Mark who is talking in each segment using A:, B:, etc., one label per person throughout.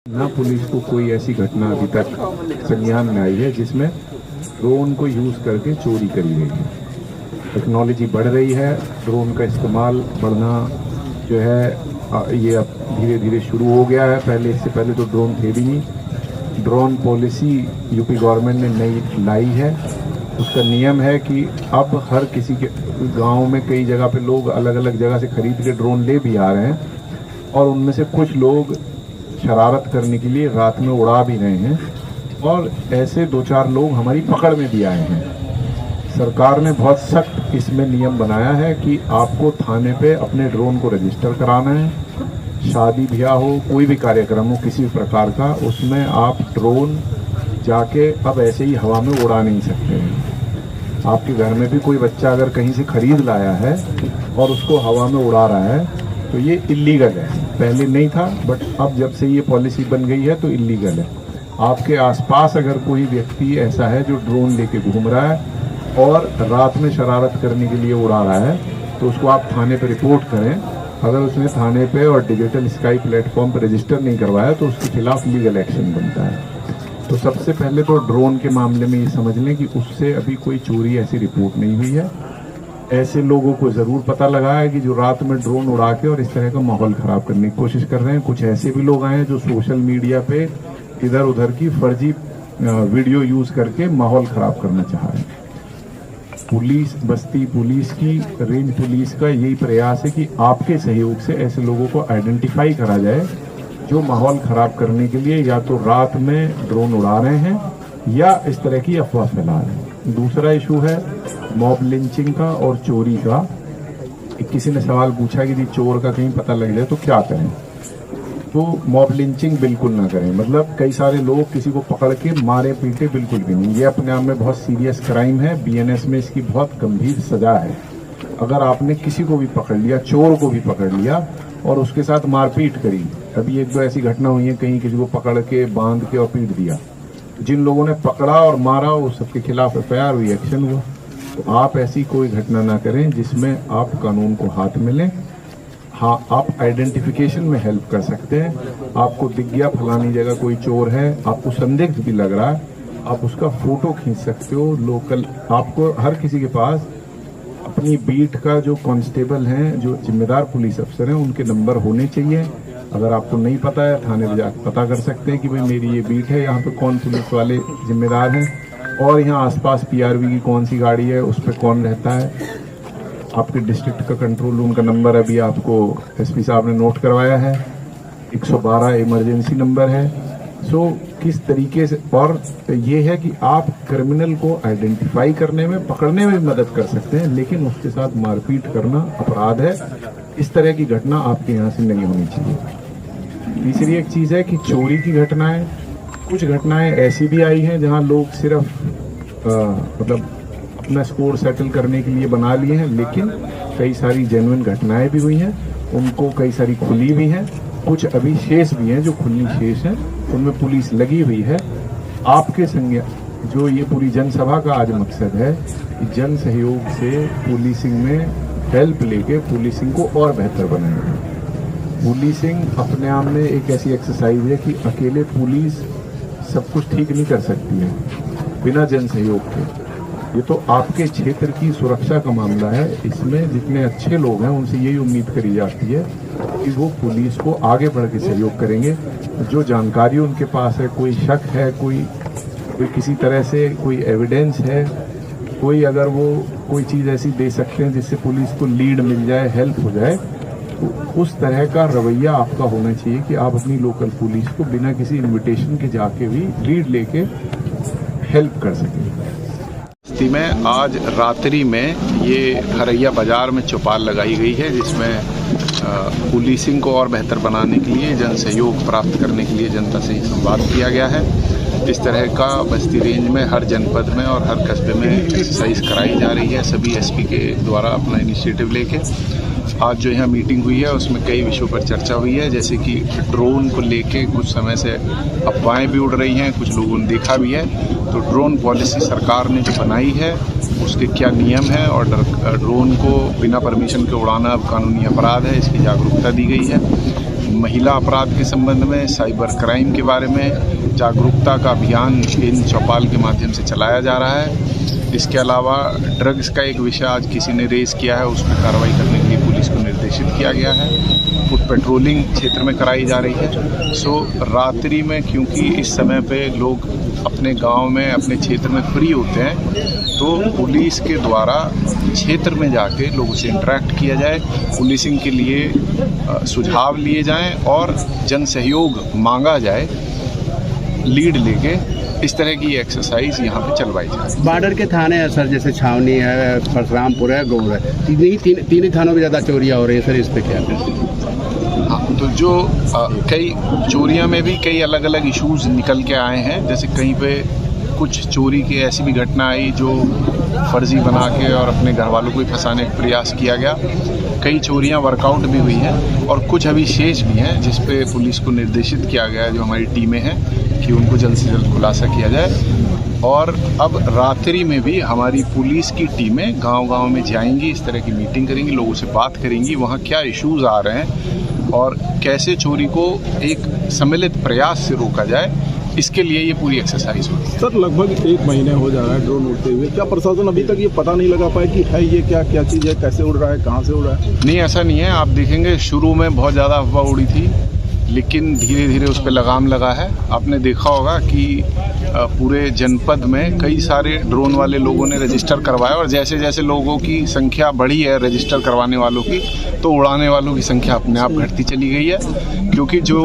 A: ना पुलिस को कोई ऐसी घटना अभी तक संज्ञान में आई है जिसमें ड्रोन को यूज करके चोरी करी गई है। टेक्नोलॉजी बढ़ रही है, ड्रोन का इस्तेमाल बढ़ना जो है ये अब धीरे धीरे शुरू हो गया है। पहले इससे पहले तो ड्रोन थे भी नहीं। ड्रोन पॉलिसी यूपी गवर्नमेंट ने नई लाई है। उसका नियम है कि अब हर किसी के गांव में कई जगह पे लोग अलग अलग जगह से खरीद के ड्रोन ले भी आ रहे हैं और उनमें से कुछ लोग शरारत करने के लिए रात में उड़ा भी रहे हैं और ऐसे दो चार लोग हमारी पकड़ में भी आए हैं। सरकार ने बहुत सख्त इसमें नियम बनाया है कि आपको थाने पे अपने ड्रोन को रजिस्टर कराना है। शादी ब्याह हो, कोई भी कार्यक्रम हो किसी भी प्रकार का, उसमें आप ड्रोन जाके अब ऐसे ही हवा में उड़ा नहीं सकते हैं। आपके घर में भी कोई बच्चा अगर कहीं से खरीद लाया है और उसको हवा में उड़ा रहा है तो ये इल्लीगल है। पहले नहीं था, बट अब जब से ये पॉलिसी बन गई है तो इल्लीगल है। आपके आसपास अगर कोई व्यक्ति ऐसा है जो ड्रोन लेके घूम रहा है और रात में शरारत करने के लिए उड़ा रहा है तो उसको आप थाने पर रिपोर्ट करें। अगर उसने थाने पे और डिजिटल स्काई प्लेटफॉर्म पर रजिस्टर नहीं करवाया तो उसके खिलाफ लीगल एक्शन बनता है। तो सबसे पहले तो ड्रोन के मामले में ये समझ लें कि उससे अभी कोई चोरी ऐसी रिपोर्ट नहीं हुई है। ऐसे लोगों को ज़रूर पता लगा है कि जो रात में ड्रोन उड़ा के और इस तरह का माहौल ख़राब करने की कोशिश कर रहे हैं। कुछ ऐसे भी लोग आए हैं जो सोशल मीडिया पे इधर उधर की फर्जी वीडियो यूज़ करके माहौल ख़राब करना चाह रहे हैं। पुलिस, बस्ती पुलिस की, रेंज पुलिस का यही प्रयास है कि आपके सहयोग से ऐसे लोगों को आइडेंटिफाई करा जाए जो माहौल ख़राब करने के लिए या तो रात में ड्रोन उड़ा रहे हैं या इस तरह की अफवाह फैला रहे हैं। दूसरा इशू है मॉब लिंचिंग का और चोरी का। किसी ने सवाल पूछा कि चोर का कहीं पता लग जाए तो क्या करें। तो मॉब लिंचिंग बिल्कुल ना करें। मतलब कई सारे लोग किसी को पकड़ के मारे पीटे बिल्कुल भी नहीं। ये अपने आप में बहुत सीरियस क्राइम है। बीएनएस में इसकी बहुत गंभीर सजा है। अगर आपने किसी को भी पकड़ लिया, चोर को भी पकड़ लिया और उसके साथ मारपीट करी, अभी एक दो ऐसी घटना हुई है, कहीं किसी को पकड़ के बांध के और पीट दिया। जिन लोगों ने पकड़ा और मारा उस सबके खिलाफ एफआईआर हुई, एक्शन हुआ। तो आप ऐसी कोई घटना ना करें जिसमें आप कानून को हाथ में लें। हाँ, आप आइडेंटिफिकेशन में हेल्प कर सकते हैं। आपको दिख गया फलानी जगह कोई चोर है, आपको संदिग्ध भी लग रहा है, आप उसका फोटो खींच सकते हो। लोकल आपको हर किसी के पास अपनी बीट का जो कांस्टेबल हैं, जो जिम्मेदार पुलिस अफसर हैं, उनके नंबर होने चाहिए। अगर आपको नहीं पता है, थाने में जाकर पता कर सकते हैं कि भाई मेरी ये बीट है, यहाँ पे कौन पुलिस वाले जिम्मेदार हैं और यहाँ आसपास पीआरवी की कौन सी गाड़ी है, उस पर कौन रहता है। आपके डिस्ट्रिक्ट का कंट्रोल रूम का नंबर अभी आपको एसपी साहब ने नोट करवाया है, 112 इमरजेंसी नंबर है। सो किस तरीके से, और ये है कि आप क्रिमिनल को आइडेंटिफाई करने में, पकड़ने में मदद कर सकते हैं, लेकिन उसके साथ मारपीट करना अपराध है। इस तरह की घटना आपके यहाँ से नहीं होनी चाहिए। तीसरी एक चीज़ है कि चोरी की घटनाएं, कुछ घटनाएं ऐसी भी आई हैं जहां लोग सिर्फ मतलब अपना स्कोर सेटल करने के लिए बना लिए हैं, लेकिन कई सारी जेन्युइन घटनाएं भी हुई हैं। उनको कई सारी खुली भी हैं, कुछ अभी शेष भी हैं जो खुली शेष हैं, उनमें पुलिस लगी हुई है। आपके संज्ञा जो ये पूरी जनसभा का आज मकसद है कि जन सहयोग से पुलिसिंग में हेल्प लेके पुलिसिंग को और बेहतर बनाएंगे। पुलिसिंग अपने आप में एक ऐसी एक्सरसाइज है कि अकेले पुलिस सब कुछ ठीक नहीं कर सकती है बिना जन सहयोग के। ये तो आपके क्षेत्र की सुरक्षा का मामला है। इसमें जितने अच्छे लोग हैं उनसे यही उम्मीद करी जाती है कि वो पुलिस को आगे बढ़ के सहयोग करेंगे। जो जानकारी उनके पास है, कोई शक है, कोई किसी तरह से कोई एविडेंस है, कोई अगर वो कोई चीज़ ऐसी दे सकते हैं जिससे पुलिस को लीड मिल जाए, हेल्प हो जाए, तो उस तरह का रवैया आपका होना चाहिए कि आप अपनी लोकल पुलिस को बिना किसी इनविटेशन के जाके भी लीड लेके हेल्प कर सकें।
B: में आज रात्रि में ये खरैया बाजार में चौपाल लगाई गई है, जिसमें पुलिसिंग को और बेहतर बनाने के लिए, जन सहयोग प्राप्त करने के लिए जनता से संवाद किया गया है। इस तरह का बस्ती रेंज में हर जनपद में और हर कस्बे में एक्सरसाइज कराई जा रही है, सभी एसपी के द्वारा अपना इनिशिएटिव लेके। आज जो यहाँ मीटिंग हुई है उसमें कई विषयों पर चर्चा हुई है, जैसे कि ड्रोन को लेके कुछ समय से अफवाहें भी उड़ रही हैं, कुछ लोगों ने देखा भी है। तो ड्रोन पॉलिसी सरकार ने जो बनाई है उसके क्या नियम हैं और ड्रोन को बिना परमिशन के उड़ाना अब कानूनी अपराध है, इसकी जागरूकता दी गई है। महिला अपराध के संबंध में, साइबर क्राइम के बारे में जागरूकता का अभियान इन चौपाल के माध्यम से चलाया जा रहा है। इसके अलावा ड्रग्स का एक विषय आज किसी ने रेज किया है, उस पर कार्रवाई करने के लिए पुलिस को निर्देशित किया गया है। फुट पेट्रोलिंग क्षेत्र में कराई जा रही है। सो रात्रि में, क्योंकि इस समय पे लोग अपने गांव में, अपने क्षेत्र में फ्री होते हैं, तो पुलिस के द्वारा क्षेत्र में जाके लोगों से इंटरेक्ट किया जाए, पुलिसिंग के लिए सुझाव लिए जाएं और जन सहयोग मांगा जाए, लीड लेके इस तरह की एक्सरसाइज यहाँ पे चलवाई जाए।
C: बॉर्डर के थाने हैं सर, जैसे छावनी है, परशुरामपुर है, गौर है, तीन ही थानों में ज़्यादा चोरियाँ हो रही है सर, इस पे क्या है?
B: हाँ, तो जो कई चोरियाँ में भी कई अलग अलग इश्यूज निकल के आए हैं। जैसे कहीं पे कुछ चोरी की ऐसी भी घटना आई जो फर्जी बना के और अपने घर वालों को भी फंसाने का प्रयास किया गया। कई चोरियां वर्कआउट भी हुई हैं और कुछ अभी शेष भी हैं, जिस पे पुलिस को निर्देशित किया गया है, जो हमारी टीमें हैं, कि उनको जल्द से जल्द खुलासा किया जाए। और अब रात्रि में भी हमारी पुलिस की टीमें गांव-गांव में जाएंगी, इस तरह की मीटिंग करेंगी, लोगों से बात करेंगी, वहाँ क्या इश्यूज आ रहे हैं और कैसे चोरी को एक सम्मिलित प्रयास से रोका जाए, इसके लिए ये पूरी एक्सरसाइज होती है।
D: सर, लगभग 1 महीने हो जा रहा है ड्रोन उड़ते हुए, क्या प्रशासन अभी तक ये पता नहीं लगा पाया कि है ये क्या चीज़ है, कैसे उड़ रहा है, कहाँ से उड़ रहा है?
B: नहीं, ऐसा नहीं है। आप देखेंगे शुरू में बहुत ज़्यादा अफवाह उड़ी थी, लेकिन धीरे धीरे उस पर लगाम लगा है। आपने देखा होगा कि पूरे जनपद में कई सारे ड्रोन वाले लोगों ने रजिस्टर करवाया और जैसे जैसे लोगों की संख्या बढ़ी है रजिस्टर करवाने वालों की, तो उड़ाने वालों की संख्या अपने आप घटती चली गई है। क्योंकि जो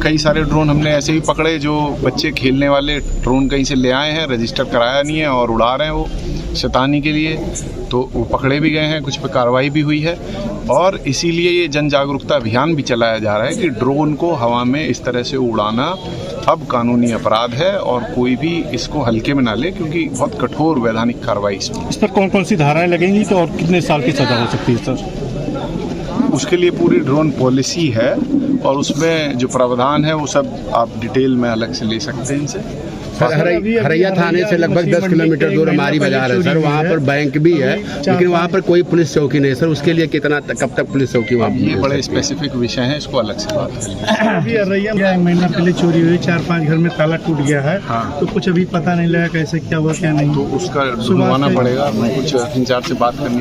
B: कई सारे ड्रोन हमने ऐसे ही पकड़े, जो बच्चे खेलने वाले ड्रोन कहीं से ले आए हैं, रजिस्टर कराया नहीं है और उड़ा रहे हैं वो शैतानी के लिए, तो वो पकड़े भी गए हैं, कुछ पे कार्रवाई भी हुई है। और इसीलिए ये जन जागरूकता अभियान भी चलाया जा रहा है कि ड्रोन को हवा में इस तरह से उड़ाना अब कानूनी अपराध है और कोई भी इसको हल्के में ना ले, क्योंकि बहुत कठोर वैधानिक कार्रवाई इसमें।
E: इस पर कौन कौन सी धाराएं लगेंगी तो और कितने साल की सजा हो सकती है सर?
B: उसके लिए पूरी ड्रोन पॉलिसी है और उसमें जो प्रावधान है वो सब आप डिटेल में अलग से ले सकते हैं इनसे।
C: सर, हरैया थाने से लगभग 10 किलोमीटर दूर हमारी बाजार है सर, वहाँ पर बैंक भी है, लेकिन वहाँ पर कोई पुलिस चौकी नहीं सर। उसके लिए कब तक पुलिस चौकी वहाँ?
B: ये बड़े स्पेसिफिक विषय हैं, इसको अलग से बात करेंगे।
E: अभी हरैया 1 महीना पहले चोरी हुई, 4-5 घर में ताला टूट गया है।
B: हाँ।
E: तो कुछ अभी पता नहीं लगा कैसे क्या हुआ क्या नहीं,
B: तो उसका ढूंढवाना पड़ेगा, कुछ 3-4 से बात करनी